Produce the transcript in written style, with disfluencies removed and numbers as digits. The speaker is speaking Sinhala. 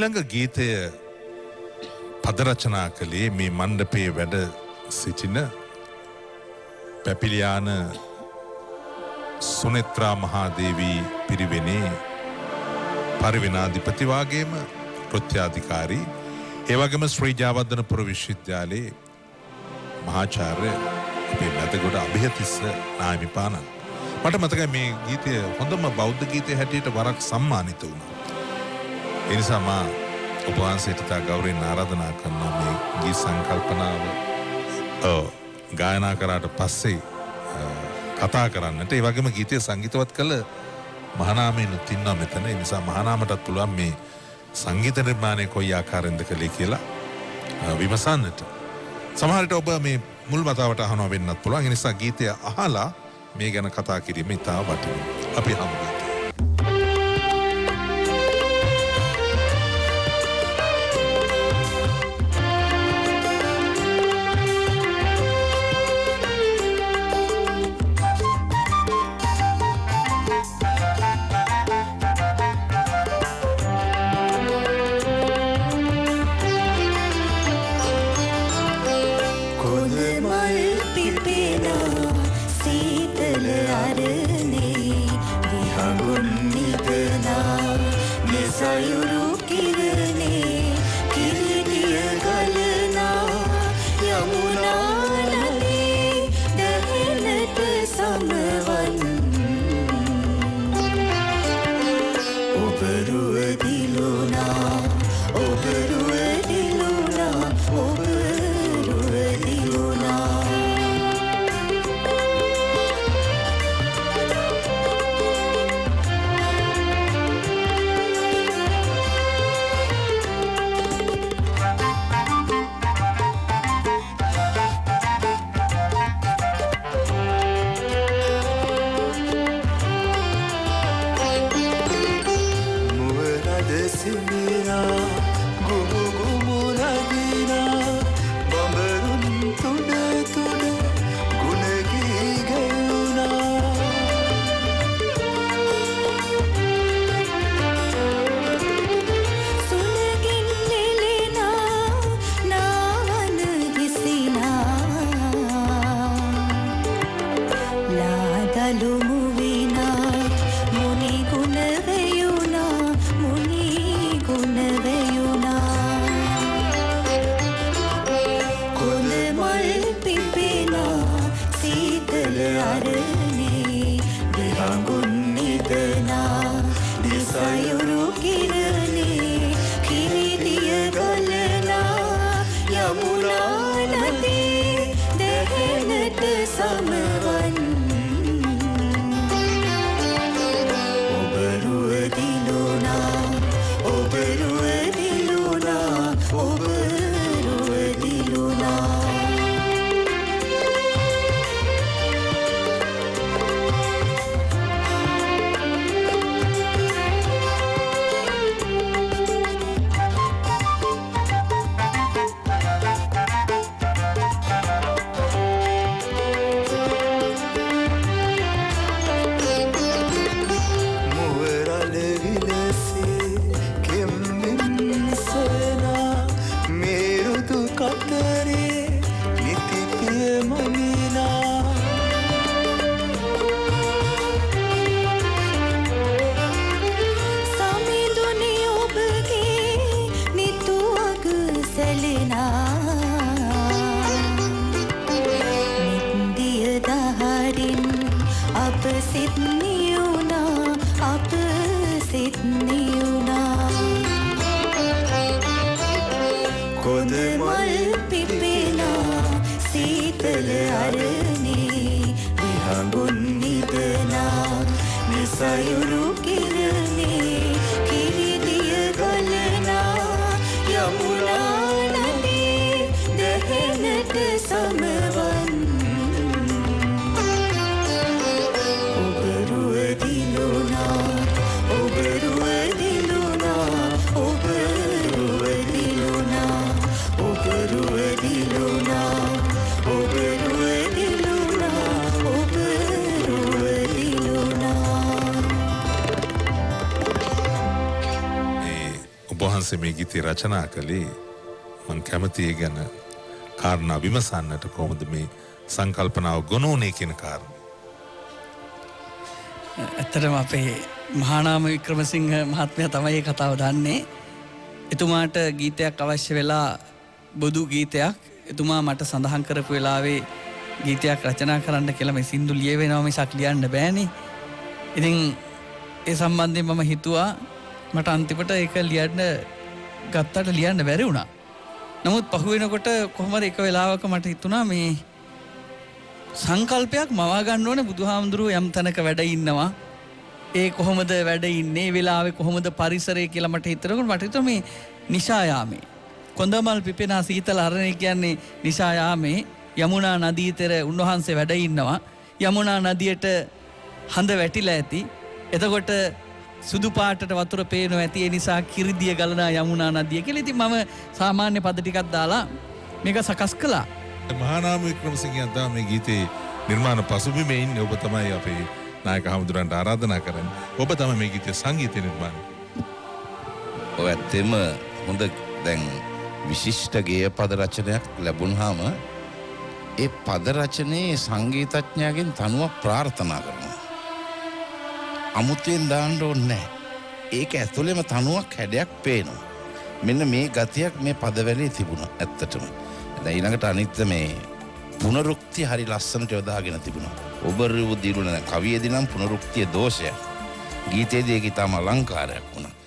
ඊළඟ ගීතය පද රචනා කළේ මේ මණ්ඩපයේ වැඩ සිටින පැපිලියාන සුනෙත්‍රා මහාදේවී පිරිවෙනේ පරිවෙනාධිපති වාගේම කෘත්‍යාධිකාරී ඒ වගේම ශ්‍රී ජයවර්ධනපුර විශ්වවිද්‍යාලයේ මහාචාර්ය අපේ මැදගොඩ අභයතිස්ස නාහිමිපාණන්. මට මතකයි මේ ගීතය හොඳම බෞද්ධ ගීතය හැටියට වරක් සම්මානිත වුණා. ඒ නිසා මා ඔබ වහන්සේට තා ගෞරවයෙන් ආරාධනා කරනවා මේ ගී සංකල්පනාව ගායනා කරාට පස්සේ කතා කරන්නට. ඒ වගේම ගීතය සංගීතවත් කළ මහානාමයනුත් ඉන්නවා මෙතන. ඒ නිසා මහානාමටත් පුළුවන් මේ සංගීත නිර්මාණය කොයි ආකාරයෙන්ද කළේ කියලා විමසන්නට. සමහරට ඔබ මේ මුල් වතාවට අහනවා වෙන්නත් පුළුවන්. ඒ නිසා ගීතය අහලා මේ ගැන කතා කිරීම ඉතා වටිනවා. අපි හමු ගීතය. වහන්සේ මේ ගීතය රචනා කළේ මං කැමති ඒ ගැන කාරණා විමසන්නට කොහොමද මේ සංකල්පනාව ගොනෝනේ කියන කාරණා. ඇත්තටම අපේ මහානාම වික්‍රමසිංහ මහත්මයා තමයි මේ කතාව දන්නේ. එතුමාට ගීතයක් අවශ්‍ය වෙලා බොදු ගීතයක් එතුමා මට සඳහන් කරපු වෙලාවේ ගීතයක් රචනා කරන්න කියලා මේ සින්දු ලියවෙනවා මිසක් ලියන්න බෑනේ. ඉතින් ඒ සම්බන්ධයෙන් මම හිතුවා මට අන්තිමට ඒක ලියන්න ගත්තට ලියන්න බැරි වුණා. නමුත් පහු වෙනකොට කොහොමද එක වෙලාවක මට හිතුණා මේ සංකල්පයක් මවා ගන්න ඕනේ බුදුහාමුදුරුවෝ යම් තැනක වැඩ ඉන්නවා. ඒ කොහොමද වැඩ ඉන්නේ වෙලාවේ කොහොමද පරිසරය කියලා මට හිතනකොට මට හිතුණා මේ නිශායාමේ කොඳමල් පිපෙනා සීතල අරණේ කියන්නේ නිශායාමේ යමුනා නදී තෙර උන්වහන්සේ වැඩ ඉන්නවා. යමුනා නදියට හඳ වැටිලා ඇති. එතකොට සුදු පාටට වතුර පේනවා ඇති. ඒ නිසා කිරිදිය ගලනා යමුනා නදිය කියලා. ඉතින් මම සාමාන්‍ය පද ටිකක් දාලා මේක සකස් කළා. මහානාම වික්‍රමසිංහයන් තමයි මේ ගීතේ නිර්මාණ පසුබිමේ ඉන්නේ. ඔබ තමයි අපේ නායක හමුදුරන්ට ආරාධනා කරන්නේ. ඔබ තමයි මේ ගීතේ සංගීත නිර්මාණය. ඔය ඇත්තෙම හොඳ දැන් විශිෂ්ට ගේය පද රචනයක් ලැබුණාම ඒ පද රචනයේ සංගීතඥයාගෙන් තනුවක් ප්‍රාර්ථනා කරනවා. අමුතුවෙන් දාන්න ඕනේ නැහැ. ඒක ඇතුළේම තනුවක් හැඩයක් පේනවා. මෙන්න මේ ගතියක් මේ පදවැලේ තිබුණා ඇත්තටම. දැන් ඊළඟට අනිත් මේ පුනරුක්තිය හරි ලස්සනට යොදාගෙන තිබුණා. ඔබ රුව දිරුණ කවියේදී නම් පුනරුක්තිය දෝෂයක්. ගීතයේදී ඒක ඊටම අලංකාරයක් වුණා.